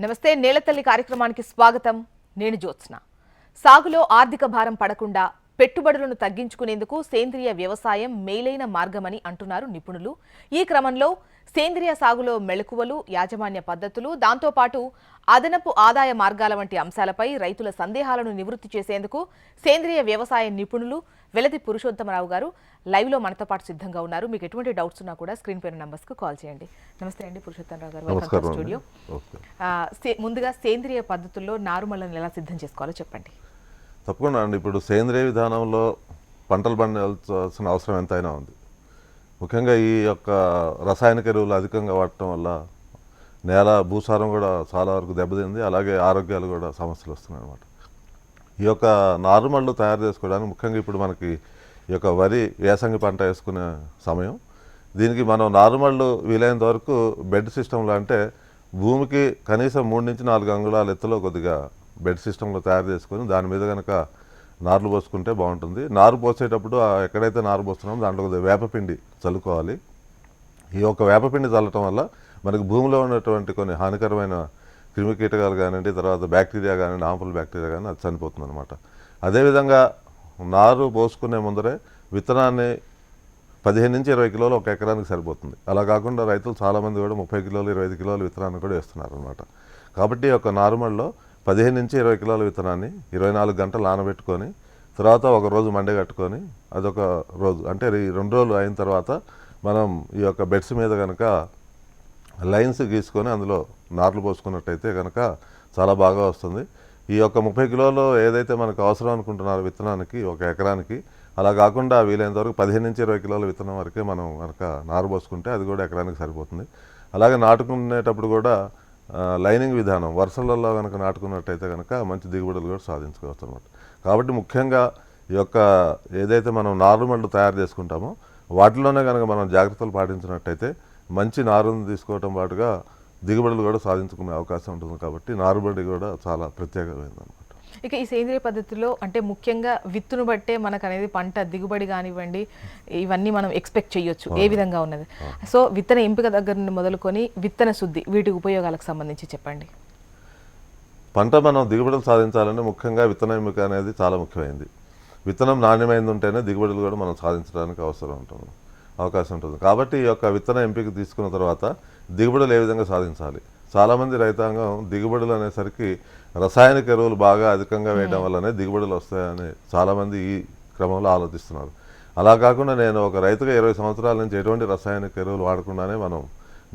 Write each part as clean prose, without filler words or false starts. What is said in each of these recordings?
నమస్తే నేలతల్లి కార్యక్రమానికి స్వాగతం. నేను జ్యోత్స్న. సాగులో ఆర్థిక భారం పడకుండా పెట్టుబడులను తగ్గించుకునేందుకు సేంద్రియ వ్యవసాయం మేలైన మార్గమని అంటున్నారు నిపుణులు. ఈ క్రమంలో సేంద్రియ సాగులో మెళకువలు, యాజమాన్య పద్ధతులు, దాంతోపాటు అదనపు ఆదాయ మార్గాల వంటి అంశాలపై రైతుల సందేహాలను నివృత్తి చేసేందుకు సేంద్రియ వ్యవసాయ నిపుణులు వెలది పురుషోత్తమరావు గారు లైవ్ లో మనతో పాటు సిద్ధంగా ఉన్నారు. మీకు ఎటువంటి డౌట్స్ ఉన్నా కూడా స్క్రీన్ పైన నంబర్స్ కు కాల్ చేయండి. నమస్తే అండి పురుషోత్తమరావు గారు, వెల్కమ్ టు స్టూడియో. ముందుగా సేంద్రియ పద్ధతుల్లో నారుమళ్లను ఎలా సిద్ధం చేసుకోవాలో చెప్పండి. తప్పకుండా అండి. ఇప్పుడు సేంద్రియ విధానంలో పంటలు పండించాల్సిన అవసరం ఎంతైనా ఉంది. ముఖ్యంగా ఈ యొక్క రసాయనిక ఎరువులు అధికంగా వాడటం వల్ల నేల భూసారం కూడా చాలా వరకు దెబ్బతింది. అలాగే ఆరోగ్యాలు కూడా సమస్యలు వస్తున్నాయి అన్నమాట. ఈ యొక్క నారుమళ్ళు తయారు చేసుకోవడానికి ముఖ్యంగా ఇప్పుడు మనకి ఈ యొక్క వరి వేసంగి పంట వేసుకునే సమయం. దీనికి మనం నారుమళ్ళు వీలైనంత వరకు బెడ్ సిస్టంలో, అంటే భూమికి కనీసం 3 నుంచి 4 అంగుళాల ఎత్తులో కొద్దిగా బెడ్ సిస్టంలో తయారు చేసుకొని దాని మీద కనుక నార్లు పోసుకుంటే బాగుంటుంది. నారు పోసేటప్పుడు ఎక్కడైతే నారు పోస్తున్నామో దాంట్లో కొద్దిగా వేపపిండి చల్లుకోవాలి. ఈ యొక్క వేపపిండి చల్లటం వల్ల మనకి భూమిలో ఉన్నటువంటి కొన్ని హానికరమైన క్రిమికీటకాలు కానివ్వండి, తర్వాత బ్యాక్టీరియా కానివ్వండి, హార్మ్ఫుల్ బ్యాక్టీరియా కానీ అది చనిపోతుంది అనమాట. అదేవిధంగా నారు పోసుకునే ముందరే విత్తనాన్ని 15 నుంచి 20 కిలోలు ఒక ఎకరానికి సరిపోతుంది. అలా కాకుండా రైతులు చాలామంది కూడా 30 కిలోలు 25 కిలోల విత్తనాన్ని కూడా వేస్తున్నారు అనమాట. కాబట్టి ఒక నారుమల్లో 15 నుంచి 20 కిలోల విత్తనాన్ని 24 గంటలు నానబెట్టుకొని తర్వాత ఒక రోజు మండే కట్టుకొని అదొక రోజు, అంటే ఈ 2 రోజులు అయిన తర్వాత మనం ఈ యొక్క బెడ్స్ మీద కనుక లైన్స్ గీసుకొని అందులో నార్లు పోసుకున్నట్టయితే కనుక చాలా బాగా వస్తుంది. ఈ యొక్క 30 కిలోలు ఏదైతే మనకు అవసరం అనుకుంటున్నారో విత్తనానికి ఒక ఎకరానికి, అలా కాకుండా వీలైనంత వరకు 15 నుంచి 20 కిలోల విత్తనం వరకే మనం కనుక నారు పోసుకుంటే అది కూడా ఎకరానికి సరిపోతుంది. అలాగే నాటుకునేటప్పుడు కూడా లైనింగ్ విధానం వరుసలలో కనుక నాటుకున్నట్టయితే కనుక మంచి దిగుబడులు కూడా సాధించుకోవచ్చు అనమాట. కాబట్టి ముఖ్యంగా ఈ యొక్క ఏదైతే మనం నారుమళ్ళు తయారు చేసుకుంటామో వాటిలోనే కనుక మనం జాగ్రత్తలు పాటించినట్టయితే మంచి నారుని తీసుకోవటం పాటుగా దిగుబడులు కూడా సాధించుకునే అవకాశం ఉంటుంది. కాబట్టి నారుబడి కూడా చాలా ప్రత్యేకమైనది అనమాట. ఇక ఈ సేంద్రియ పద్ధతిలో అంటే ముఖ్యంగా విత్తును బట్టే మనకు అనేది పంట దిగుబడి కానివ్వండి ఇవన్నీ మనం ఎక్స్పెక్ట్ చేయొచ్చు ఏ విధంగా ఉన్నది. సో విత్తన ఎంపిక దగ్గర నుండి మొదలుకొని విత్తన శుద్ధి వీటి ఉపయోగాలకు సంబంధించి చెప్పండి. పంట మనం దిగుబడులు సాధించాలంటే ముఖ్యంగా విత్తన ఎంపిక అనేది చాలా ముఖ్యమైనది. విత్తనం నాణ్యమైనది ఉంటేనే దిగుబడులు కూడా మనం సాధించడానికి అవకాశం ఉంటుంది. కాబట్టి ఈ యొక్క విత్తన ఎంపిక తీసుకున్న తర్వాత దిగుబడులు ఏ విధంగా సాధించాలి. చాలామంది రైతాంగం దిగుబడులు అనేసరికి రసాయనిక ఎరువులు బాగా అధికంగా వేయడం వల్లనే దిగుబడులు వస్తాయని చాలామంది ఈ క్రమంలో ఆలోచిస్తున్నారు. అలా కాకుండా నేను ఒక రైతుగా 20 సంవత్సరాల నుంచి ఎటువంటి రసాయనిక ఎరువులు వాడకుండానే మనం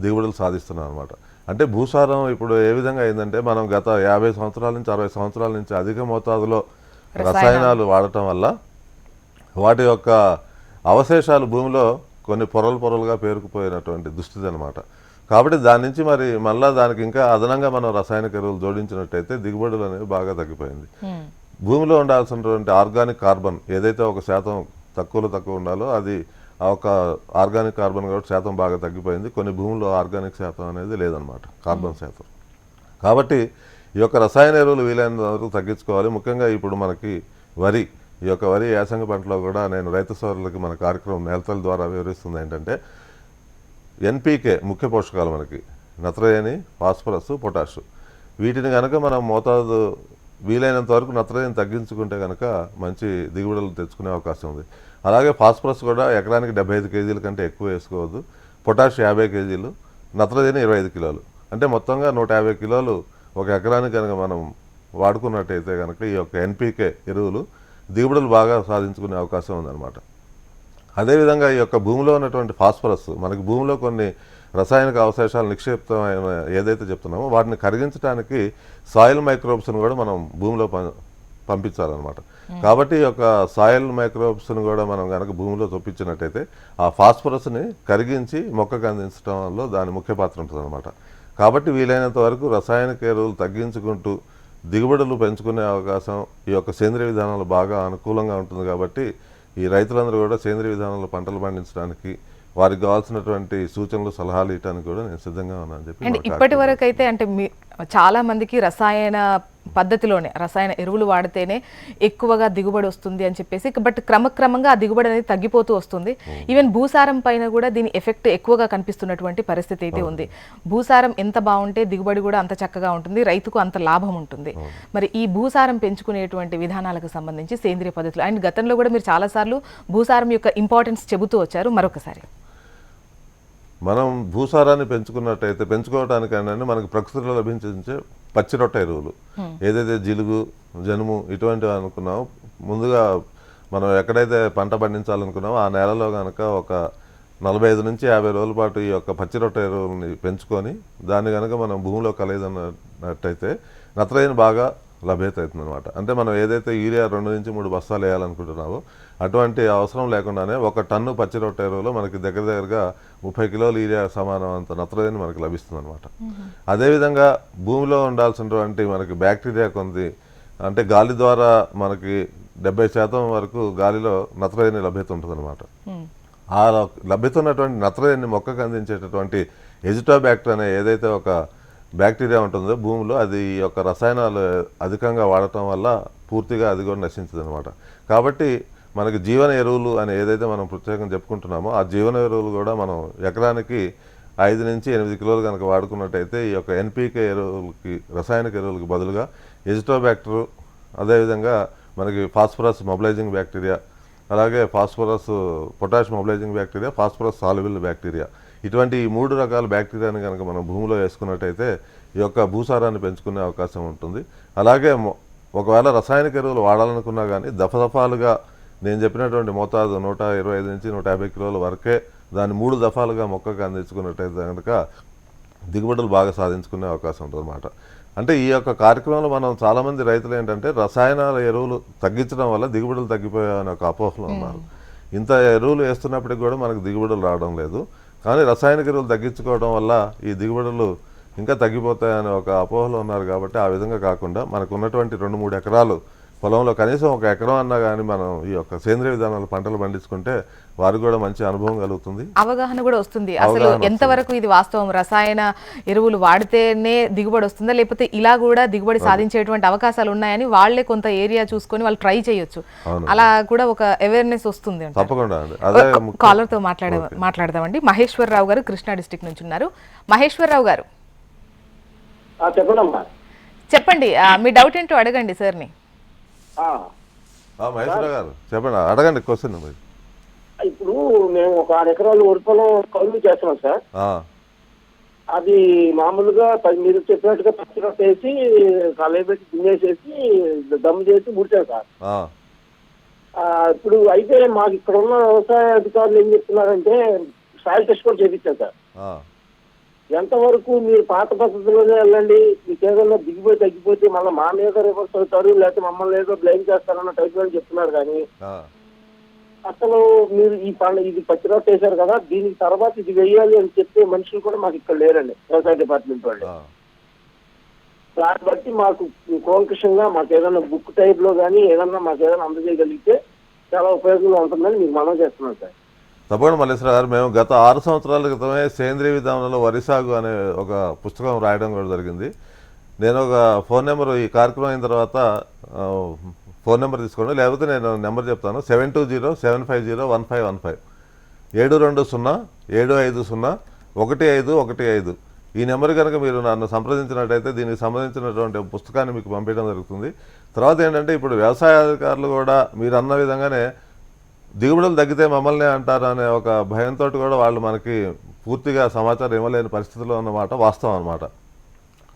దిగుబడులు సాధిస్తున్నాం అనమాట. అంటే భూసారం ఇప్పుడు ఏ విధంగా అయిందంటే మనం గత 50 సంవత్సరాల నుంచి 60 సంవత్సరాల నుంచి అధిక మోతాదులో రసాయనాలు వాడటం వల్ల వాటి యొక్క అవశేషాలు భూమిలో కొన్ని పొరలుగా పేరుకుపోయినటువంటి దుస్థితి అనమాట. కాబట్టి దాని నుంచి మరి మళ్ళీ దానికి ఇంకా అదనంగా మనం రసాయనిక ఎరువులు జోడించినట్టయితే దిగుబడులు అనేవి బాగా తగ్గిపోయింది. భూమిలో ఉండాల్సినటువంటి ఆర్గానిక్ కార్బన్ ఏదైతే 1% తక్కువ ఉండాలో అది ఒక ఆర్గానిక్ కార్బన్ కూడా శాతం బాగా తగ్గిపోయింది. కొన్ని భూముల్లో ఆర్గానిక్ శాతం అనేది లేదనమాట, కార్బన్ శాతం. కాబట్టి ఈ యొక్క రసాయన ఎరువులు వీలైనంత వరకు తగ్గించుకోవాలి. ముఖ్యంగా ఇప్పుడు మనకి ఈ యొక్క వరి యాసంగి పంటలో కూడా నేను రైతు సోదరులకి మన కార్యక్రమం నేలతల్లి ద్వారా వివరిస్తుంది ఏంటంటే ఎన్పీకే ముఖ్య పోషకాలు మనకి నత్రజని, ఫాస్ఫరస్, పొటాష్. వీటిని కనుక మనం మోతాదు వీలైనంత వరకు నత్రజని తగ్గించుకుంటే కనుక మంచి దిగుబడులు తెచ్చుకునే అవకాశం ఉంది. అలాగే ఫాస్ఫరస్ కూడా ఎకరానికి 75 కేజీల కంటే ఎక్కువ వేసుకోవద్దు. పొటాష్ 50 కేజీలు, నత్రజని 25 కిలోలు, అంటే మొత్తంగా 150 కిలోలు ఒక ఎకరానికి కనుక మనం వాడుకున్నట్టయితే కనుక ఈ యొక్క ఎన్పీకే ఎరువులు దిగుబడులు బాగా సాధించుకునే అవకాశం ఉందన్నమాట. అదేవిధంగా ఈ యొక్క భూమిలో ఉన్నటువంటి ఫాస్ఫరస్ మనకి భూమిలో కొన్ని రసాయనిక అవశేషాలు నిక్షిప్తమైన ఏదైతే చెప్తున్నామో వాటిని కరిగించడానికి సాయిల్ మైక్రోబ్స్ని కూడా మనం భూమిలో పంపించాలన్నమాట. కాబట్టి ఈ యొక్క సాయిల్ మైక్రోబ్స్ని కూడా మనం కనుక భూమిలో చొప్పించినట్టయితే ఆ ఫాస్ఫరస్ని కరిగించి మొక్కకు అందించడంలో దాని ముఖ్య పాత్ర ఉంటుంది అనమాట. కాబట్టి వీలైనంత వరకు రసాయనిక ఎరువులు తగ్గించుకుంటూ దిగుబడులు పెంచుకునే అవకాశం ఈ యొక్క సేంద్రియ విధానంలో బాగా అనుకూలంగా ఉంటుంది. కాబట్టి ఈ రైతులందరూ కూడా సేంద్రియ విధానంలో పంటలు పండించడానికి వారికి కావాల్సినటువంటి సూచనలు, సలహాలు ఇవ్వడానికి కూడా నేను సిద్ధంగా ఉన్నాను చెప్పి ఇప్పటి వరకు అయితే అంటే చాలా మందికి రసాయన పద్ధతిలోనే రసాయన ఎరువులు వాడితేనే ఎక్కువగా దిగుబడి వస్తుంది అని చెప్పేసి, బట్ క్రమక్రమంగా ఆ దిగుబడి అనేది తగ్గిపోతూ వస్తుంది. ఈవెన్ భూసారం పైన కూడా దీని ఎఫెక్ట్ ఎక్కువగా కనిపిస్తున్నటువంటి పరిస్థితి అయితే ఉంది. భూసారం ఎంత బాగుంటే దిగుబడి కూడా అంత చక్కగా ఉంటుంది, రైతుకు అంత లాభం ఉంటుంది. మరి ఈ భూసారం పెంచుకునేటువంటి విధానాలకు సంబంధించి సేంద్రియ పద్ధతులు అండ్ గతంలో కూడా మీరు చాలాసార్లు భూసారం యొక్క ఇంపార్టెన్స్ చెబుతూ వచ్చారు. మరొకసారి మనం భూసారాన్ని పెంచుకోవటానికైనా మనకి ప్రకృతిలో లభించే పచ్చి రొట్ట ఎరువులు ఏదైతే జిలుగు జనుము ఇటువంటివి అనుకున్నామో, ముందుగా మనం ఎక్కడైతే పంట పండించాలనుకున్నామో ఆ నేలలో కనుక ఒక 45 నుంచి 50 రోజుల పాటు ఈ యొక్క పచ్చి రొట్ట ఎరువులని పెంచుకొని దాన్ని కనుక మనం భూమిలో కలిదన్నట్టయితే నత్రజని బాగా లభ్యత అవుతుంది అనమాట. అంటే మనం ఏదైతే యూరియా 2 నుంచి 3 బస్తాలు వేయాలనుకుంటున్నామో అటువంటి అవసరం లేకుండానే 1 టన్ను పచ్చి రొట్ట ఎరువులో మనకి దగ్గరగా 30 కిలోల యూరియా సమానం అంత నత్రజని మనకి లభిస్తుంది అనమాట. అదేవిధంగా భూమిలో ఉండాల్సినటువంటి మనకి బ్యాక్టీరియా కొంది, అంటే గాలి ద్వారా మనకి 70% వరకు గాలిలో నత్రజని లభ్యత ఉంటుంది అనమాట. ఆ లభ్యత ఉన్నటువంటి నత్రజని మొక్కకు అందించేటటువంటి ఎజిటోబ్యాక్టర్ అనే ఏదైతే ఒక బ్యాక్టీరియా ఉంటుందో భూమిలో, అది ఈ యొక్క రసాయనాలు అధికంగా వాడటం వల్ల పూర్తిగా అది కూడా నశించదు అనమాట. కాబట్టి మనకి జీవన ఎరువులు అని ఏదైతే మనం ప్రత్యేకంగా చెప్పుకుంటున్నామో ఆ జీవన ఎరువులు కూడా మనం ఎకరానికి 5 నుంచి 8 కిలోలు కనుక వాడుకున్నట్టయితే ఈ యొక్క ఎన్పికే ఎరువులకి, రసాయనిక ఎరువులకి బదులుగా ఎజిటోబ్యాక్టర్, అదేవిధంగా మనకి ఫాస్ఫరస్ మొబిలైజింగ్ బ్యాక్టీరియా, అలాగే potash mobilising bacteria, phosphorus soluble bacteria, ఇటువంటి ఈ 3 రకాల బ్యాక్టీరియాని కనుక మనం భూమిలో వేసుకున్నట్టయితే ఈ యొక్క భూసారాన్ని పెంచుకునే అవకాశం ఉంటుంది. అలాగే ఒకవేళ రసాయనిక ఎరువులు వాడాలనుకున్నా కానీ దఫాలుగా నేను చెప్పినటువంటి మోతాదు 125 నుంచి 150 కిలోల వరకే దాన్ని 3 దఫాలుగా మొక్కకు అందించుకున్నట్టయితే కనుక దిగుబడులు బాగా సాధించుకునే అవకాశం ఉంటుంది అన్నమాట. అంటే ఈ యొక్క కార్యక్రమంలో మనం చాలామంది రైతులు ఏంటంటే రసాయనాల ఎరువులు తగ్గించడం వల్ల దిగుబడులు తగ్గిపోయాయనే ఒక అపోహలో ఉన్నారు. ఇంత ఎరువులు వేస్తున్నప్పటికి కూడా మనకు దిగుబడులు రావడం లేదు. కానీ రసాయనిక ఎరువులు తగ్గించుకోవడం వల్ల ఈ దిగుబడులు ఇంకా తగ్గిపోతాయనే ఒక అపోహలో ఉన్నారు. కాబట్టి ఆ విధంగా కాకుండా మనకు ఉన్నటువంటి 2-3 ఎకరాలు పొలంలో కనీసం 1 ఎకరం అన్నా కానీ మనం ఈ యొక్క సేంద్రియ విధానాలు పంటలు పండించుకుంటే వారికి కూడా మంచి అనుభవం కలుగుతుంది, అవగాహన కూడా వస్తుంది. అసలు ఎంతవరకు ఇది వాస్తవం, రసాయన ఎరువులు వాడితేనే దిగుబడి వస్తుందా లేకపోతే ఇలా కూడా దిగుబడి సాధించేటువంటి అవకాశాలు ఉన్నాయని వాళ్ళే కొంత ఏరియా చూసుకొని వాళ్ళు ట్రై చేయొచ్చు. అలా కూడా ఒక అవేర్నెస్ వస్తుంది. తప్పకుండా కాలర్ తో మాట్లాడదామండి. మహేశ్వరరావు గారు కృష్ణా డిస్ట్రిక్ట్ నుంచి ఉన్నారు. మహేశ్వరరావు గారు చెప్పండి, మీ డౌట్ ఏంటో అడగండి సార్ని. మహేశ్వర గారు చెప్పండి, అడగండి క్వశ్చన్. ఇప్పుడు మేము ఒక 6 ఎకరాలు వరి పొలం కౌలు చేస్తున్నాం సార్. అది మామూలుగా మీరు చెప్పినట్టుగా పచ్చి రొట్ట వేసి కలయబెట్టి దున్నేసేసి దమ్ చేసి ముడిచాం సార్. ఇప్పుడు అయితే మాకు ఇక్కడ ఉన్న వ్యవసాయ అధికారులు ఏం చెప్తున్నారంటే సాయిల్ టెస్ట్ కూడా చేయించాం సార్. ఎంతవరకు మీరు పాత పద్ధతిలోనే వెళ్ళండి, మీకు ఏదైనా దిగుబడి తగ్గిపోతే మళ్ళీ మా మీద రివర్స్ అవుతారు, లేకపోతే మమ్మల్ని ఏదో బ్లేమ్ చేస్తారన్న టైప్ లో చెప్తున్నారు. కానీ అసలు మీరు ఇది పచ్చి రొట్ట వేశారు కదా, దీనికి తర్వాత ఇది వెయ్యాలి అని చెప్పే మనుషులు కూడా మాకు ఇక్కడ లేరండి వ్యవసాయ డిపార్ట్మెంట్ వాళ్ళు. దాన్ని బట్టి మాకు కూలంకషంగా మాకు ఏదైనా బుక్ టైప్ లో కానీ ఏదన్నా మాకు ఏదైనా అందజేయగలిగితే చాలా ఉపయోగంగా ఉంటుందని మీకు మనం చేస్తున్నాం సార్. తప్పకుండా మల్లేశ్వర గారు, మేము గత 6 సంవత్సరాల క్రితమే సేంద్రియ విధానంలో వరి సాగు అనే ఒక పుస్తకం రాయడం కూడా జరిగింది. నేను ఒక ఫోన్ నెంబర్, ఈ కార్యక్రమం అయిన తర్వాత ఫోన్ నెంబర్ తీసుకోండి, లేకపోతే నేను నెంబర్ చెప్తాను. 720-750-1515 720-750-1515 ఈ నెంబర్ కనుక మీరు నన్ను సంప్రదించినట్టయితే దీనికి సంబంధించినటువంటి పుస్తకాన్ని మీకు పంపించడం జరుగుతుంది. తర్వాత ఏంటంటే ఇప్పుడు వ్యవసాయ అధికారులు కూడా మీరు అన్న విధంగానే దిగుబడులు తగ్గితే మమ్మల్ని అంటారు అనే ఒక భయంతో కూడా వాళ్ళు మనకి పూర్తిగా సమాచారం ఇవ్వలేని పరిస్థితిలో ఉన్నమాట వాస్తవం అనమాట.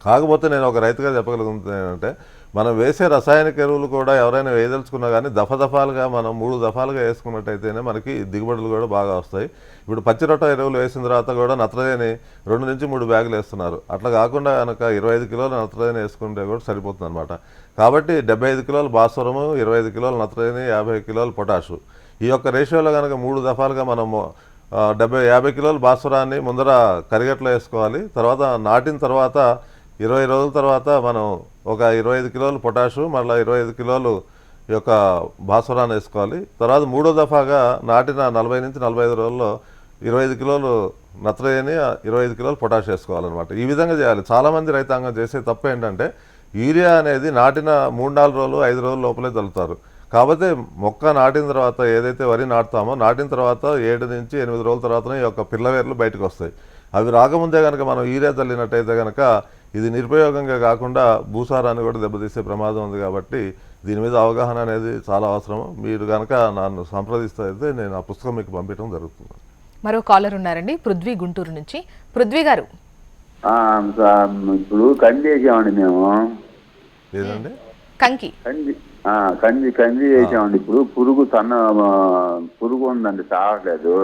కాకపోతే నేను ఒక రైతుగా చెప్పగలుగుతుంది ఏంటంటే మనం వేసే రసాయనిక ఎరువులు కూడా ఎవరైనా వేయదలుచుకున్నా కానీ దఫాలుగా మనం 3 దఫాలుగా వేసుకున్నట్టయితేనే మనకి దిగుబడులు కూడా బాగా వస్తాయి. ఇప్పుడు పచ్చి రొట్ట ఎరువులు వేసిన తర్వాత కూడా నత్రజని 2 నుంచి 3 బ్యాగులు వేస్తున్నారు. అట్లా కాకుండా కనుక 25 కిలోల నత్రజని వేసుకుంటే కూడా సరిపోతుంది అనమాట. కాబట్టి 75 కిలోల భాస్వరము, 25 కిలోల నత్రజని, 50 కిలోల పొటాషు, ఈ యొక్క రేషియోలో కనుక 3 దఫాలుగా మనము 50 కిలోల భాస్వరాన్ని ముందర కరిగట్లో వేసుకోవాలి. తర్వాత నాటిన తర్వాత 20 రోజుల తర్వాత మనం ఒక 25 కిలోలు పొటాషు, మళ్ళీ 25 కిలోలు ఈ యొక్క భాస్వరాన్ని వేసుకోవాలి. తర్వాత 3వ దఫాగా నాటిన 40 నుంచి 45 రోజుల్లో 25 కిలోలు నత్రజని 25 కిలోలు పొటాష్ వేసుకోవాలన్నమాట. ఈ విధంగా చేయాలి. చాలామంది రైతాంగం చేసే తప్పు ఏంటంటే యూరియా అనేది నాటిన 3-4 రోజులు 5 రోజుల లోపలే చల్లుతారు. కాకపోతే మొక్క నాటిన తర్వాత ఏదైతే వరి నాటుతామో నాటిన తర్వాత 7 నుంచి 8 రోజుల తర్వాతనే ఈ యొక్క పిల్లవేర్లు బయటకు వస్తాయి. అవి రాకముందే కనుక మనం యూరియా చల్లినట్టయితే కనుక ఇది నిరుపయోగంగా కాకుండా భూసారాన్ని కూడా దెబ్బతీసే ప్రమాదం ఉంది. కాబట్టి దీని మీద అవగాహన అనేది చాలా అవసరం. మీరు కనుక నన్ను సంప్రదిస్తే నేను ఆ పుస్తకం మీకు పంపించడం జరుగుతుంది. మరో కాలర్ ఉన్నారండి, పృథ్వీ గుంటూరు నుంచి. పృథ్వీ గారు, ఇప్పుడు కంది వేసామండి మేము. ఏదండి? కంకి కంది వేసామండి. ఇప్పుడు పురుగు ఉందండి, చావట్లేదు,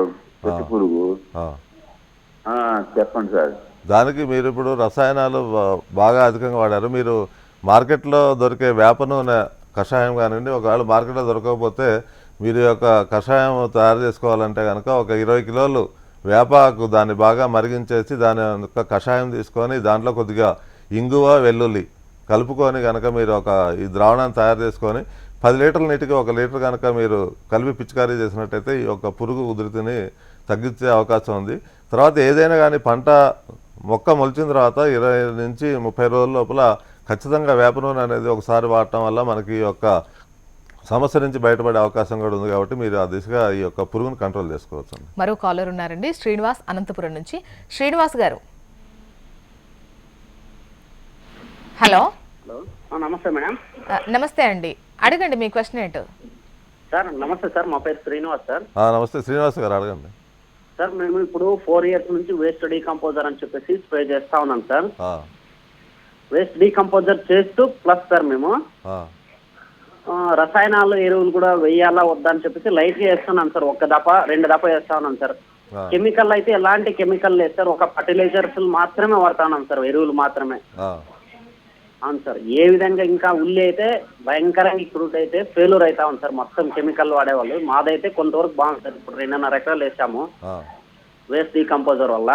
పెద్ద పురుగు. చెప్పండి సార్. దానికి మీరు ఇప్పుడు రసాయనాలు బాగా అధికంగా వాడారు. మీరు మార్కెట్లో దొరికే వేప నూనె కషాయం కానివ్వండి, ఒకవేళ మార్కెట్లో దొరకకపోతే మీరు యొక్క కషాయం తయారు చేసుకోవాలంటే కనుక ఒక 20 కిలోలు వేపాకు దాన్ని బాగా మరిగించేసి దాని యొక్క కషాయం తీసుకొని దాంట్లో కొద్దిగా ఇంగువ వెల్లుల్లి కలుపుకొని కనుక మీరు ఈ ద్రావణాన్ని తయారు చేసుకొని 10 లీటర్ల నీటికి 1 లీటర్ కనుక మీరు కలిపి పిచికారీ చేసినట్టయితే ఈ యొక్క పురుగు ఉధృతిని తగ్గించే అవకాశం ఉంది. తర్వాత ఏదైనా కానీ పంట మొక్క మొలిచిన తర్వాత 20 నుంచి 30 రోజుల లోపల ఖచ్చితంగా వేప నూనె అనేది ఒకసారి వాడటం వల్ల మనకి ఈ యొక్క సమస్య నుంచి బయటపడే అవకాశం కూడా ఉంది. కాబట్టి మీరు ఆ దిశగా ఈ యొక్క పురుగును కంట్రోల్ చేసుకోవచ్చు. మరో కాలర్ ఉన్నారండి, శ్రీనివాస్ అనంతపురం నుంచి. శ్రీనివాస్ గారు, హలో. నమస్తే మేడం. నమస్తే అండి, అడగండి మీ క్వశ్చన్ ఏంటో. సార్ నమస్తే సార్, మా పేరు శ్రీనివాస్ సార్. నమస్తే శ్రీనివాస్ గారు, అడగండి. సార్ మేము ఇప్పుడు 4 years నుంచి వేస్ట్ డీకంపోజర్ అని చెప్పేసి స్ప్రే చేస్తా ఉన్నాం సార్. వేస్ట్ డీకంపోజర్ చేస్తూ ప్లస్ సార్ మేము రసాయనాలు ఎరువులు కూడా వేయాలా వద్దా అని చెప్పేసి లైట్ గా వేస్తున్నాం సార్. 1 దఫా 2 దఫా వేస్తా ఉన్నాం సార్. కెమికల్ అయితే ఎలాంటి కెమికల్ లేదు సార్, ఒక ఫర్టిలైజర్స్ మాత్రమే వాడుతా ఉన్నాం సార్, ఎరువులు మాత్రమే. అవును సార్. ఏ విధంగా ఇంకా ఉల్లి అయితే భయంకరంగా ఇప్పుడు అయితే ఫెయిల్యూర్ అవుతా ఉంది సార్, మొత్తం కెమికల్ వాడేవాళ్ళు. మాదైతే కొంతవరకు బాగుంది సార్. ఇప్పుడు 2.5 ఎకరాలు వేసాము వేస్ట్ డీకంపోజర్ వల్ల.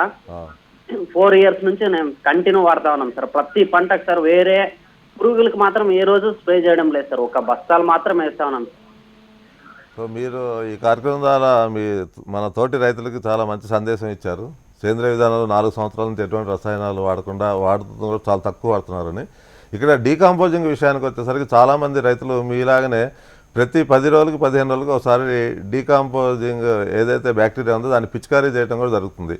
4 years నుంచి నేను కంటిన్యూ వాడుతా ఉన్నాం సార్. ప్రతి పంటకు సార్, వేరే పురుగులకు మాత్రం ఏ రోజు స్ప్రే చేయడం లేదు సార్, ఒక బస్తాలు మాత్రం వేస్తా ఉన్నాం. సో మీరు ఈ కార్యక్రమం ద్వారా మన తోటి రైతులకి చాలా మంచి సందేశం ఇచ్చారు. సేంద్రియ విధానంలో 4 సంవత్సరాల నుంచి ఎటువంటి రసాయనాలు వాడుతున్నారు, చాలా తక్కువ వాడుతున్నారని. ఇక్కడ డీకంపోజింగ్ విషయానికి వచ్చేసరికి చాలామంది రైతులు మీలాగనే ప్రతి 10 రోజులకి 15 రోజులకి ఒకసారి డీకంపోజింగ్ ఏదైతే బ్యాక్టీరియా ఉందో దాన్ని పిచికారీ చేయడం కూడా జరుగుతుంది.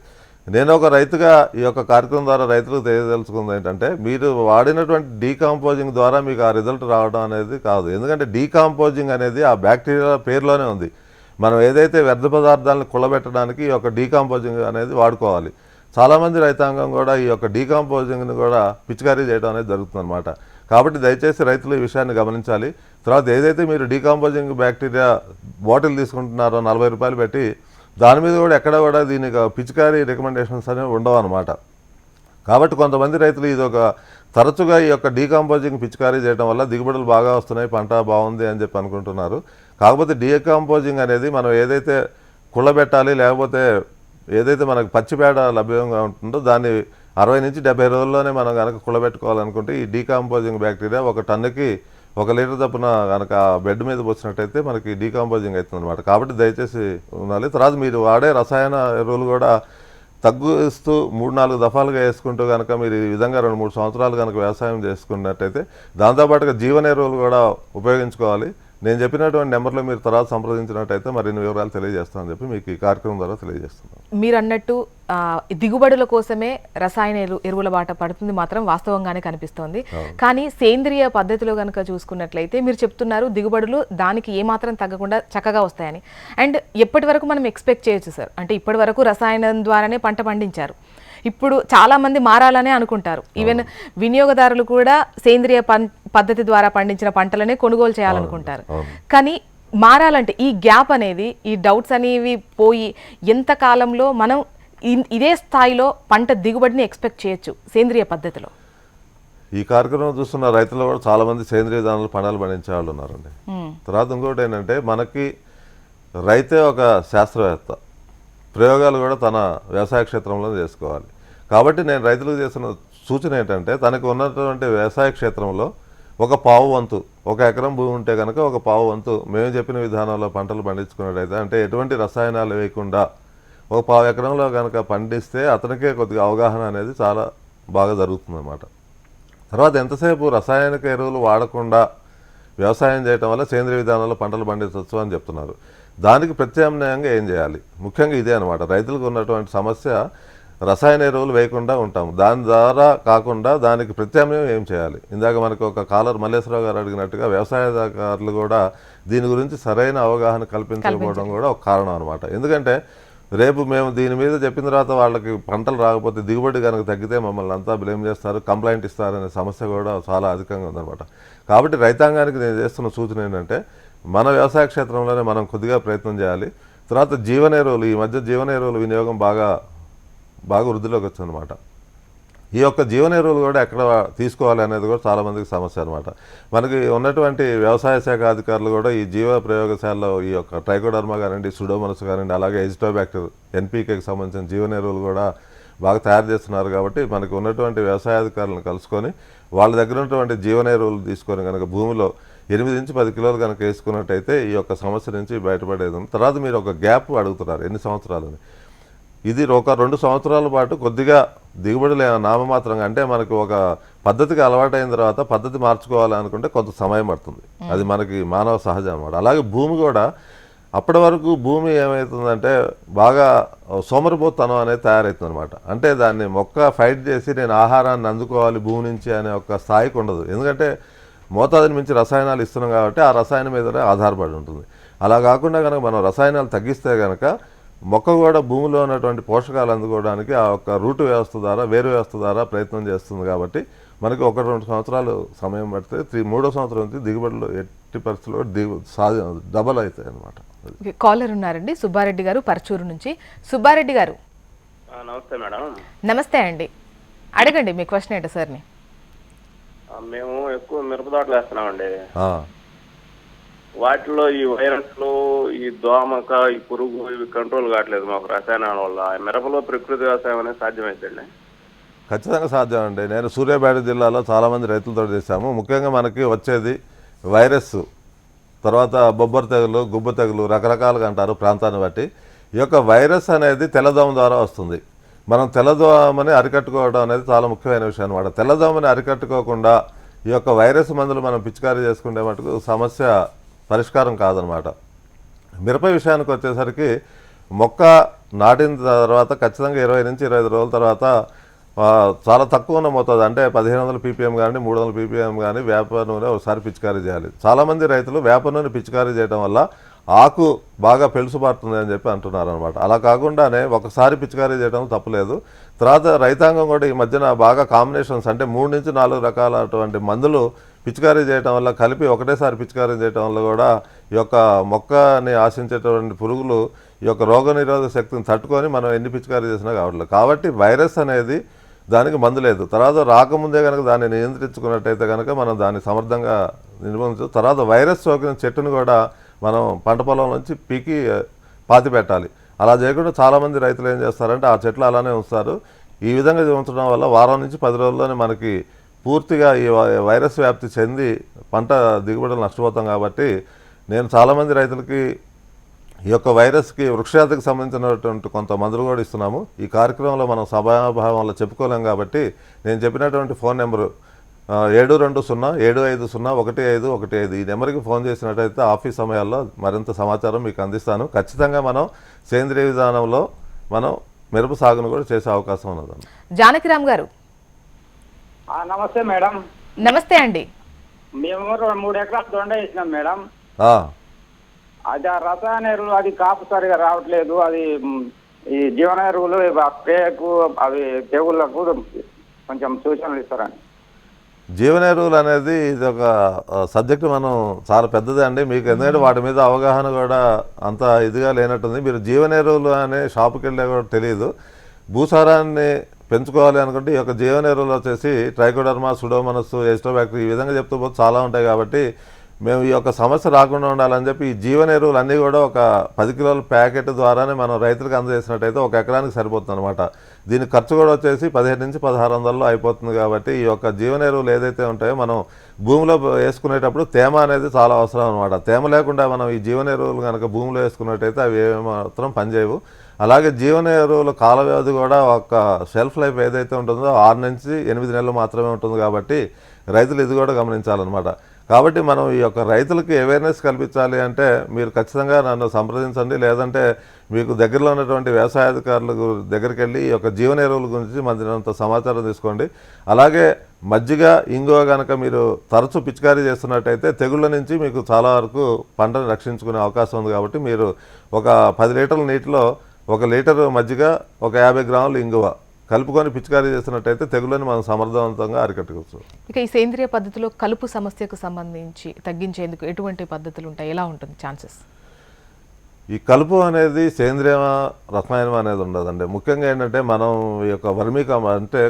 నేను ఒక రైతుగా ఈ యొక్క కార్యక్రమం ద్వారా రైతులకు తెలియదలుచుకుంది ఏంటంటే, మీరు వాడినటువంటి డీకంపోజింగ్ ద్వారా మీకు ఆ రిజల్ట్ రావడం అనేది కాదు. ఎందుకంటే డీకంపోజింగ్ అనేది ఆ బ్యాక్టీరియా పేరులోనే ఉంది. మనం ఏదైతే వ్యర్థ పదార్థాలను కుళ్ళబెట్టడానికి ఈ యొక్క డీకంపోజింగ్ అనేది వాడుకోవాలి. చాలామంది రైతాంగం కూడా ఈ యొక్క డీకంపోజింగ్ని కూడా పిచికారీ చేయడం అనేది జరుగుతుందన్నమాట. కాబట్టి దయచేసి రైతులు ఈ విషయాన్ని గమనించాలి. తర్వాత ఏదైతే మీరు డీకంపోజింగ్ బ్యాక్టీరియా బాటిల్ తీసుకుంటున్నారో 40 రూపాయలు పెట్టి, దాని మీద కూడా ఎక్కడ కూడా దీనికి పిచికారీ రికమెండేషన్స్ అనేవి ఉండవు అనమాట. కాబట్టి కొంతమంది రైతులు ఇది తరచుగా ఈ యొక్క డీకంపోజింగ్ పిచికారీ చేయడం వల్ల దిగుబడులు బాగా వస్తున్నాయి, పంట బాగుంది అని చెప్పి అనుకుంటున్నారు. కాకపోతే డీకంపోజింగ్ అనేది మనం ఏదైతే కుళ్ళబెట్టాలి, లేకపోతే ఏదైతే మనకు పచ్చిపేడ లభ్యంగా ఉంటుందో దాన్ని 60 నుంచి 70 రోజుల్లోనే మనం కనుక కుళ్ళబెట్టుకోవాలనుకుంటే ఈ డీకంపోజింగ్ బ్యాక్టీరియా 1 టన్నుకి 1 లీటర్ చొప్పున కనుక బెడ్ మీద పోసినట్టయితే మనకి డీకంపోజింగ్ అవుతుంది అనమాట. కాబట్టి దయచేసి ఉండాలి. తర్వాత మీరు వాడే రసాయన ఎరువులు కూడా తగ్గిస్తూ 3-4 దఫాలుగా వేసుకుంటూ కనుక మీరు ఈ విధంగా 2-3 సంవత్సరాలు కనుక వ్యవసాయం చేసుకున్నట్టయితే దాంతోపాటుగా జీవన ఎరువులు కూడా ఉపయోగించుకోవాలి. నేను చెప్పినటువంటి నెంబర్లో మీరు తర్వాత సంప్రదించినట్టయితే మరిన్ని వివరాలు తెలియజేస్తానని చెప్పి మీకు ఈ కార్యక్రమం ద్వారా తెలియజేస్తున్నాను. మీరు అన్నట్టు దిగుబడుల కోసమే రసాయన ఎరువుల బాట పడుతుంది మాత్రం వాస్తవంగానే కనిపిస్తోంది. కానీ సేంద్రియ పద్ధతిలో కనుక చూసుకున్నట్లయితే మీరు చెప్తున్నారు దిగుబడులు దానికి ఏమాత్రం తగ్గకుండా చక్కగా వస్తాయని. అండ్ ఎప్పటి వరకు మనం ఎక్స్పెక్ట్ చేయొచ్చు సార్? అంటే ఇప్పటి వరకు రసాయనం ద్వారానే పంట పండించారు, ఇప్పుడు చాలా మంది మారాలనే అనుకుంటారు. ఈవెన్ వినియోగదారులు కూడా సేంద్రియ పద్ధతి ద్వారా పండించిన పంటలనే కొనుగోలు చేయాలనుకుంటారు. కానీ మారాలంటే ఈ గ్యాప్ అనేది, ఈ డౌట్స్ అనేవి పోయి ఎంత కాలంలో మనం ఇదే స్థాయిలో పంట దిగుబడిని ఎక్స్పెక్ట్ చేయొచ్చు సేంద్రియ పద్ధతిలో? ఈ కార్యక్రమం చూస్తున్న రైతులు కూడా చాలా మంది సేంద్రియ విధానంలో పంటలు పండించే వాళ్ళు ఉన్నారండి. తర్వాత ఇంకోటి ఏంటంటే, మనకి రైతే ఒక శాస్త్రవేత్త, ప్రయోగాలు కూడా తన వ్యవసాయ క్షేత్రంలో చేసుకోవాలి. కాబట్టి నేను రైతులకు చేసిన సూచన ఏంటంటే, తనకు ఉన్నటువంటి వ్యవసాయ క్షేత్రంలో 1/4 వంతు, 1 ఎకరం భూమి ఉంటే కనుక 1/4 వంతు మేము చెప్పిన విధానంలో పంటలు పండించుకున్నట్టయితే, అంటే ఎటువంటి రసాయనాలు వేయకుండా ఒక 1/4 ఎకరంలో కనుక పండిస్తే అతనికే కొద్దిగా అవగాహన అనేది చాలా బాగా జరుగుతుందన్నమాట. తర్వాత ఎంతసేపు రసాయనిక ఎరువులు వాడకుండా వ్యవసాయం చేయటం వల్ల సేంద్రియ విధానంలో పంటలు పండించవచ్చు అని చెప్తున్నారు. దానికి ప్రత్యామ్నాయంగా ఏం చేయాలి? ముఖ్యంగా ఇదే అనమాట రైతులకు ఉన్నటువంటి సమస్య. రసాయన ఎరువులు వేయకుండా ఉంటాము, దాని ద్వారా కాకుండా దానికి ప్రత్యామ్నాయం ఏం చేయాలి? ఇందాక మనకు ఒక కాలర్ మల్లేశ్వరరావు గారు అడిగినట్టుగా వ్యవసాయదారులు కూడా దీని గురించి సరైన అవగాహన కల్పించకపోవడం కూడా ఒక కారణం అనమాట. ఎందుకంటే రేపు మేము దీని మీద చెప్పిన తర్వాత వాళ్ళకి పంటలు రాకపోతే దిగుబడి కనుక తగ్గితే మమ్మల్ని అంతా బ్లేమ్ చేస్తారు, కంప్లైంట్ ఇస్తారనే సమస్య కూడా చాలా అధికంగా ఉందన్నమాట. కాబట్టి రైతాంగానికి నేను చేస్తున్న సూచన ఏంటంటే మన వ్యవసాయ క్షేత్రంలోనే మనం కొద్దిగా ప్రయత్నం చేయాలి. తర్వాత జీవన ఎరువులు, ఈ మధ్య జీవన ఎరువుల వినియోగం బాగా వృద్ధిలోకి వచ్చిందనమాట. ఈ యొక్క జీవన ఎరువులు కూడా ఎక్కడ తీసుకోవాలి అనేది కూడా చాలామందికి సమస్య అనమాట. మనకి ఉన్నటువంటి వ్యవసాయ శాఖ అధికారులు కూడా ఈ జీవ ప్రయోగశాలలో ఈ యొక్క ట్రైకోడర్మా కానివ్వండి, సుడోమోనాస్ కానివ్వండి, అలాగే ఎజిటోబ్యాక్టర్ ఎన్పీకేకి సంబంధించిన జీవన ఎరువులు కూడా బాగా తయారు చేస్తున్నారు. కాబట్టి మనకు ఉన్నటువంటి వ్యవసాయ అధికారులను కలుసుకొని వాళ్ళ దగ్గర ఉన్నటువంటి జీవన ఎరువులు తీసుకొని కనుక భూమిలో 8 నుంచి 10 కిలోలు కనుక వేసుకున్నట్టయితే ఈ యొక్క సమస్య నుంచి బయటపడేది. తర్వాత మీరు ఒక గ్యాప్ అడుగుతున్నారు, ఎన్ని సంవత్సరాలని. ఇది ఒక 2 సంవత్సరాల పాటు కొద్దిగా దిగుబడులు నామమాత్రంగా, అంటే మనకు ఒక పద్ధతికి అలవాటైన తర్వాత పద్ధతి మార్చుకోవాలనుకుంటే కొంత సమయం పడుతుంది. అది మనకి మానవ సహజం అన్నమాట. అలాగే భూమి కూడా అప్పటి వరకు భూమి ఏమవుతుందంటే బాగా సోమరిపోతనం అనేది తయారవుతుంది అనమాట. అంటే దాన్ని మొక్క ఫైట్ చేసి నేను ఆహారాన్ని అందుకోవాలి భూమి నుంచి అనే ఒక స్థాయికి ఉండదు. ఎందుకంటే మోతాదుని మించి రసాయనాలు ఇస్తున్నాం కాబట్టి ఆ రసాయనం మీదనే ఆధారపడి ఉంటుంది. అలా కాకుండా కనుక మనం రసాయనాలు తగ్గిస్తే కనుక మొక్క కూడా భూమిలో ఉన్నటువంటి పోషకాలు అందుకోవడానికి ఆ యొక్క రూట్ వ్యవస్థ ద్వారా, వేరు వ్యవస్థ ద్వారా ప్రయత్నం చేస్తుంది. కాబట్టి మనకి 1-2 సంవత్సరాలు సమయం పడితే మూడో సంవత్సరం నుంచి దిగుబడులు ఎట్టి పరిస్థితుల్లో డబల్ అవుతాయి అనమాట. కాలర్ ఉన్నారండి, సుబ్బారెడ్డి గారు పరచూరు నుంచి. సుబ్బారెడ్డి గారు నమస్తే మేడం. నమస్తే అండి, అడగండి మీ క్వశ్చన్ ఏంటి సార్ని. మేము ఎక్కువ మిరప తోటలు వేస్తున్నామండి. వాటిలో ఈ వైరస్లు, ఈ దోమక, ఈ పురుగు ఇవి కంట్రోల్ కావట్లేదు మాకు రసాయనాల వల్ల. మిరపలో ప్రకృతి వ్యవసాయం అనేది సాధ్యమైందండి? ఖచ్చితంగా సాధ్యం అండి. నేను సూర్యాపేట జిల్లాలో చాలామంది రైతులతో చేశాము. ముఖ్యంగా మనకి వచ్చేది వైరస్, తర్వాత బొబ్బర తెగులు, గుబ్బ తెగులు, రకరకాలుగా అంటారు ప్రాంతాన్ని బట్టి. ఈ యొక్క వైరస్ అనేది తెల్లదోమ ద్వారా వస్తుంది. మనం తెల్లదోమని అరికట్టుకోవడం అనేది చాలా ముఖ్యమైన విషయం అనమాట. తెల్లదోమని అరికట్టుకోకుండా ఈ యొక్క వైరస్ మందులు మనం పిచికారీ చేసుకునే మటుకు సమస్య పరిష్కారం కాదనమాట. మిరప విషయానికి వచ్చేసరికి మొక్క నాటిన తర్వాత ఖచ్చితంగా 20 నుంచి 25 రోజుల తర్వాత చాలా తక్కువ ఉన్న మోతాదు, అంటే 1500 ppm కానీ 300 ppm కానీ వేప నూనె ఒకసారి పిచికారీ చేయాలి. చాలామంది రైతులు వేప నూనె పిచికారీ చేయడం వల్ల ఆకు బాగా పెలుసుబారుతుంది అని చెప్పి అంటున్నారు అనమాట. అలా కాకుండానే ఒకసారి పిచికారీ చేయడం తప్పులేదు. తర్వాత రైతాంగం కూడా ఈ మధ్యన బాగా కాంబినేషన్స్, అంటే 3 నుంచి 4 రకాలటువంటి మందులు పిచికారీ చేయడం వల్ల, కలిపి ఒకటేసారి పిచికారీ చేయడం వల్ల కూడా ఈ యొక్క మొక్కని ఆశించేటువంటి పురుగులు ఈ యొక్క రోగనిరోధక శక్తిని తట్టుకొని మనం ఎన్ని పిచికారీ చేసినా కావట్లేదు. కాబట్టి వైరస్ అనేది దానికి మందు లేదు. తర్వాత రాకముందే కనుక దాన్ని నియంత్రించుకున్నట్టయితే కనుక మనం దాన్ని సమర్థంగా నిర్వహించవచ్చు. తర్వాత వైరస్ సోకిన చెట్టును కూడా మనం పంట పొలం నుంచి పీకి పాతి పెట్టాలి. అలా చేయకుండా చాలామంది రైతులు ఏం చేస్తారంటే ఆ చెట్లు అలానే ఉంచుతారు. ఈ విధంగా ఉంచడం వల్ల వారం నుంచి 10 రోజుల్లోనే మనకి పూర్తిగా ఈ వైరస్ వ్యాప్తి చెంది పంట దిగుబడులు నష్టపోతాం. కాబట్టి నేను చాలామంది రైతులకి ఈ యొక్క వైరస్కి వృక్షజాతికి సంబంధించినటువంటి కొంత మందులు కూడా ఇస్తున్నాము. ఈ కార్యక్రమంలో మనం సభాభావంలో చెప్పుకోలేం కాబట్టి నేను చెప్పినటువంటి ఫోన్ నెంబరు 720-750-1515 ఈ నెంబర్కి ఫోన్ చేసినట్టయితే ఆఫీస్ సమయాల్లో మరింత సమాచారం మీకు అందిస్తాను. ఖచ్చితంగా మనం సేంద్రియ విధానంలో మనం మిరప సాగును కూడా చేసే అవకాశం ఉన్నదండి. జానకిరామ్ గారు నమస్తే మేడం. నమస్తే అండి. మేము 3 ఎకరాలు దొండ వేసినాం మేడం. అది ఆ రసాయన ఎరువులు అది కాపు సరిగా రావట్లేదు. అది ఈ జీవన ఎరువులు స్ప్రేకు అవి తెగుళ్లకు కొంచెం సూచనలు ఇస్తారండి. జీవన ఎరువులు అనేది ఇది ఒక సబ్జెక్ట్ మనం చాలా పెద్దదే అండి మీకు. ఎందుకంటే వాటి మీద అవగాహన కూడా అంత ఇదిగా లేనట్టుంది. మీరు జీవన ఎరువులు అనే షాపుకి వెళ్ళే కూడా తెలియదు. భూసారాన్ని పెంచుకోవాలి అనుకుంటే ఈ యొక్క జీవన ఎరువులు వచ్చేసి ట్రైకోడర్మా, సుడోమోనాస్, ఎజిటోబ్యాక్టర్ ఈ విధంగా చెప్తూ పోతే చాలా ఉంటాయి. కాబట్టి మేము ఈ యొక్క సమస్య రాకుండా ఉండాలని చెప్పి ఈ జీవన ఎరువులు అన్నీ కూడా ఒక 10 కిలోల ప్యాకెట్ ద్వారానే మనం రైతులకు అందజేసినట్టయితే 1 ఎకరానికి సరిపోతుంది అనమాట. దీని ఖర్చు కూడా వచ్చేసి 17 నుంచి 1600లో అయిపోతుంది. కాబట్టి ఈ యొక్క జీవన ఎరువులు ఏదైతే ఉంటాయో మనం భూమిలో వేసుకునేటప్పుడు తేమ అనేది చాలా అవసరం అనమాట. తేమ లేకుండా మనం ఈ జీవన ఎరువులు కనుక భూమిలో వేసుకున్నట్టయితే అవి ఏమాత్రం పనిచేయవు. అలాగే జీవన ఎరువుల కాల వ్యవధి కూడా ఒక షెల్ఫ్ లైఫ్ ఏదైతే ఉంటుందో 6 నుంచి 8 నెలలు మాత్రమే ఉంటుంది కాబట్టి రైతులు ఇది కూడా గమనించాలన్నమాట. కాబట్టి మనం ఈ యొక్క రైతులకి అవేర్నెస్ కల్పించాలి అంటే మీరు ఖచ్చితంగా నన్ను సంప్రదించండి, లేదంటే మీకు దగ్గరలో ఉన్నటువంటి వ్యవసాయ అధికారుల దగ్గరికి వెళ్ళి ఈ యొక్క జీవన ఎరువుల గురించి మరింత సమాచారం తీసుకోండి. అలాగే మజ్జిగ, ఇంగువ కనుక మీరు తరచూ పిచికారీ చేస్తున్నట్టయితే తెగుళ్ళ నుంచి మీకు చాలా వరకు పంటను రక్షించుకునే అవకాశం ఉంది. కాబట్టి మీరు ఒక 10 లీటర్ల నీటిలో 1 లీటర్ మజ్జిగ, ఒక 50 గ్రాములు ఇంగువ కలుపుకొని పిచికారీ చేస్తున్నట్టయితే తెగుళ్ళని మనం సమర్థవంతంగా అరికట్టుకోవచ్చు. ఇక ఈ సేంద్రియ పద్ధతిలో కలుపు సమస్యకు సంబంధించి తగ్గించేందుకు ఎటువంటి పద్ధతులు ఉంటాయి, ఎలా ఉంటుంది ఛాన్సెస్? ఈ కలుపు అనేది సేంద్రియ రసాయనం అనేది ఉండదండి. ముఖ్యంగా ఏంటంటే మనం ఈ యొక్క వర్మీ అంటే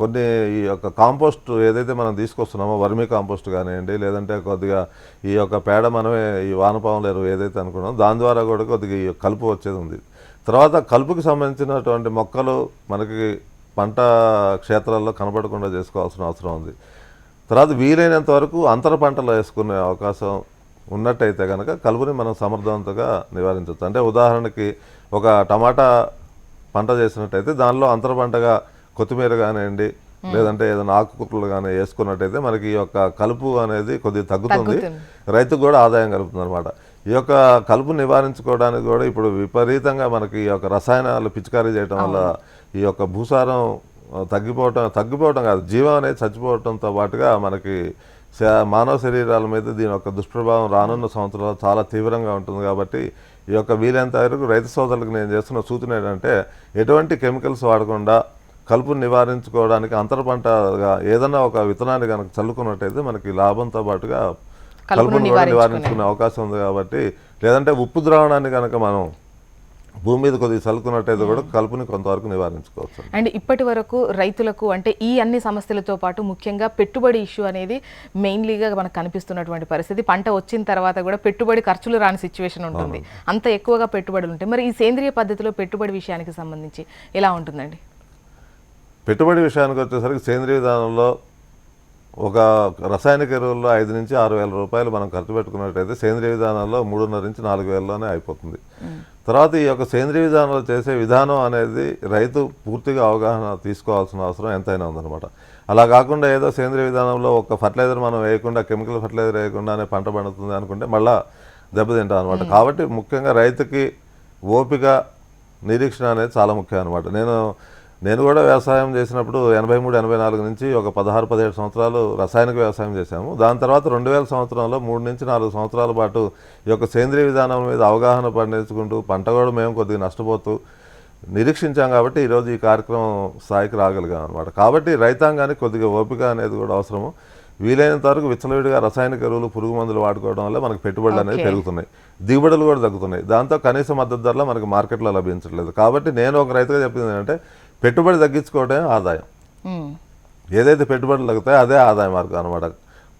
కొన్ని ఈ యొక్క కాంపోస్ట్ ఏదైతే మనం తీసుకొస్తున్నామో వర్మీ కాంపోస్ట్ కానివ్వండి, లేదంటే కొద్దిగా ఈ యొక్క పేడ మనమే ఈ వానపాముల ఎరువు ఏదైతే అనుకున్నామో దాని ద్వారా కూడా కొద్దిగా ఈ కలుపు వచ్చేది ఉంది. తర్వాత కలుపుకి సంబంధించినటువంటి మొక్కలు మనకి పంట క్షేత్రాల్లో కనపడకుండా చేసుకోవాల్సిన అవసరం ఉంది. తర్వాత వీలైనంత వరకు అంతర పంటలు వేసుకునే అవకాశం ఉన్నట్టయితే కనుక కలుపుని మనం సమర్థవంతంగా నివారించవచ్చు. అంటే ఉదాహరణకి ఒక టమాటా పంట చేసినట్టయితే దానిలో అంతర పంటగా కొత్తిమీర కానివ్వండి, లేదంటే ఏదైనా ఆకుకూరలు కానీ వేసుకున్నట్టయితే మనకి ఈ యొక్క కలుపు అనేది కొద్దిగా తగ్గుతుంది, రైతుకు కూడా ఆదాయం కలుగుతుంది అనమాట. ఈ యొక్క కలుపు నివారించుకోవడానికి కూడా ఇప్పుడు విపరీతంగా మనకి ఈ యొక్క రసాయనాలు పిచికారీ చేయడం వల్ల ఈ యొక్క భూసారం తగ్గిపోవటం కాదు, జీవం అనేది చచ్చిపోవడంతో పాటుగా మనకి మానవ శరీరాల మీద దీని యొక్క దుష్ప్రభావం రానున్న సంవత్సరాలు చాలా తీవ్రంగా ఉంటుంది. కాబట్టి ఈ యొక్క వీలైనంత వరకు రైతు సోదరులకు నేను చేస్తున్న సూచన ఏంటంటే ఎటువంటి కెమికల్స్ వాడకుండా కలుపును నివారించుకోవడానికి అంతర పంటగా ఏదైనా ఒక విత్తనాన్ని కనుక చల్లుకున్నట్టయితే మనకి లాభంతో పాటుగా కలుపును నివారించుకునే అవకాశం ఉంది. కాబట్టి లేదంటే ఉప్పు ద్రావణాన్ని కనుక మనం భూమి మీద కొద్దిగా చల్లుకున్నట్టయితే కూడా కలుపుని కొంతవరకు నివారించుకోవచ్చు. అండ్ ఇప్పటి వరకు రైతులకు అంటే ఈ అన్ని సమస్యలతో పాటు ముఖ్యంగా పెట్టుబడి ఇష్యూ అనేది మెయిన్లీగా మనకు కనిపిస్తున్నటువంటి పరిస్థితి. పంట వచ్చిన తర్వాత కూడా పెట్టుబడి ఖర్చులు రాని సిచ్యువేషన్ ఉంటుంది, అంత ఎక్కువగా పెట్టుబడులు ఉంటాయి. మరి ఈ సేంద్రియ పద్ధతిలో పెట్టుబడి విషయానికి సంబంధించి ఎలా ఉంటుందండి? పెట్టుబడి విషయానికి వచ్చేసరికి సేంద్రియ విధానంలో ఒక రసాయనిక ఎరువుల్లో 5 నుంచి 6 వేల రూపాయలు మనం ఖర్చు పెట్టుకున్నట్టయితే సేంద్రియ విధానంలో 3.5 నుంచి 4 వేలలోనే అయిపోతుంది. తర్వాత ఈ యొక్క సేంద్రియ విధానంలో చేసే విధానం అనేది రైతు పూర్తిగా అవగాహన తీసుకోవాల్సిన అవసరం ఎంతైనా ఉందన్నమాట. అలా కాకుండా ఏదో సేంద్రియ విధానంలో ఒక ఫర్టిలైజర్ మనం వేయకుండా, కెమికల్ ఫర్టిలైజర్ వేయకుండానే పంట పండుతుంది అనుకుంటే మళ్ళీ దెబ్బతింటాం అనమాట. కాబట్టి ముఖ్యంగా రైతుకి ఓపిక, నిరీక్షణ అనేది చాలా ముఖ్యం అనమాట. నేను కూడా వ్యవసాయం చేసినప్పుడు 83-84 నుంచి ఒక 16-17 సంవత్సరాలు రసాయనిక వ్యవసాయం చేశాము. దాని తర్వాత 2000 సంవత్సరంలో 3 నుంచి 4 సంవత్సరాల పాటు ఈ యొక్క సేంద్రియ విధానం మీద అవగాహన పండించుకుంటూ పంట కూడా మేము కొద్దిగా నష్టపోతూ నిరీక్షించాం. కాబట్టి ఈరోజు ఈ కార్యక్రమం స్థాయికి రాగలిగాం అనమాట. కాబట్టి రైతాంగానికి కొద్దిగా ఓపిక అనేది కూడా అవసరము. వీలైనంత వరకు విచ్చలవిడిగా రసాయనిక ఎరువులు, పురుగు మందులు వాడుకోవడం వల్ల మనకి పెట్టుబడులు అనేది పెరుగుతున్నాయి, దిగుబడులు కూడా తగ్గుతున్నాయి. దాంతో కనీస మద్దతు ధరలో మనకి మార్కెట్లో లభించట్లేదు. కాబట్టి నేను ఒక రైతుగా చెప్పింది ఏంటంటే పెట్టుబడి తగ్గించుకోవడమే ఆదాయం. ఏదైతే పెట్టుబడులు తగ్గుతాయో అదే ఆదాయ మార్గం అనమాట.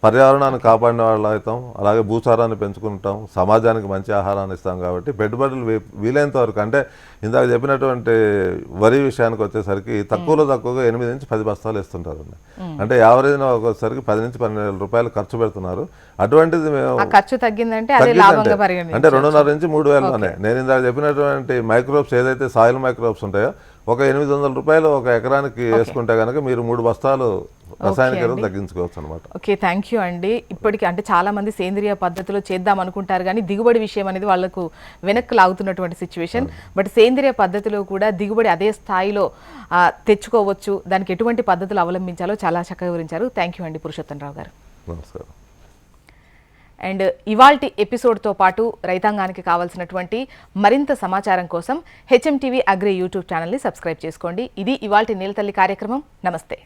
పర్యావరణాన్ని కాపాడిన వాళ్ళు అవుతాం, అలాగే భూసారాన్ని పెంచుకుంటాం, సమాజానికి మంచి ఆహారాన్ని ఇస్తాం. కాబట్టి పెట్టుబడులు వీలైనంత వరకు అంటే ఇందాక చెప్పినటువంటి వరి విషయానికి వచ్చేసరికి తక్కువగా 8 నుంచి 10 బస్తాలు ఇస్తుంటారండి. అంటే యావరేజ్న ఒకసారికి 10 నుంచి 12 రూపాయలు ఖర్చు పెడుతున్నారు. అటువంటిది మేము ఖర్చు తగ్గిందంటే అంటే 2.5 నుంచి 3 వేలలోనే నేను ఇందాక చెప్పినటువంటి మైక్రోబ్స్ ఏదైతే సాయిల్ మైక్రోబ్స్ ఉంటాయో ఒక 800 రూపాయలు ఒక ఎకరానికి వేసుకుంటే కనుక మీరు 3 బస్తాలు రసాయనిక ఎరువులు తగ్గించుకోవచ్చు అనమాట. ఓకే, థ్యాంక్ యూ అండి. ఇప్పటికీ అంటే చాలా మంది సేంద్రియ పద్ధతిలో చేద్దాం అనుకుంటారు కానీ దిగుబడి విషయం అనేది వాళ్ళకు వెనక్కి లాగుతున్నటువంటి సిచ్యువేషన్. బట్ సేంద్రియ పద్ధతిలో కూడా దిగుబడి అదే స్థాయిలో తెచ్చుకోవచ్చు, దానికి ఎటువంటి పద్ధతులు అవలంబించాలో చాలా చక్కగా వివరించారు. థ్యాంక్ యూ అండి పురుషోత్తం రావు గారు. నమస్కారం. అండ్ ఇవాల్టి ఎపిసోడ్తో పాటు రైతాంగానికి కావాల్సినటువంటి మరింత సమాచారం కోసం HM TV అగ్రి యూట్యూబ్ ఛానల్ని సబ్స్క్రైబ్ చేసుకోండి. ఇది ఇవాల్టి నీలతల్లి కార్యక్రమం. నమస్తే.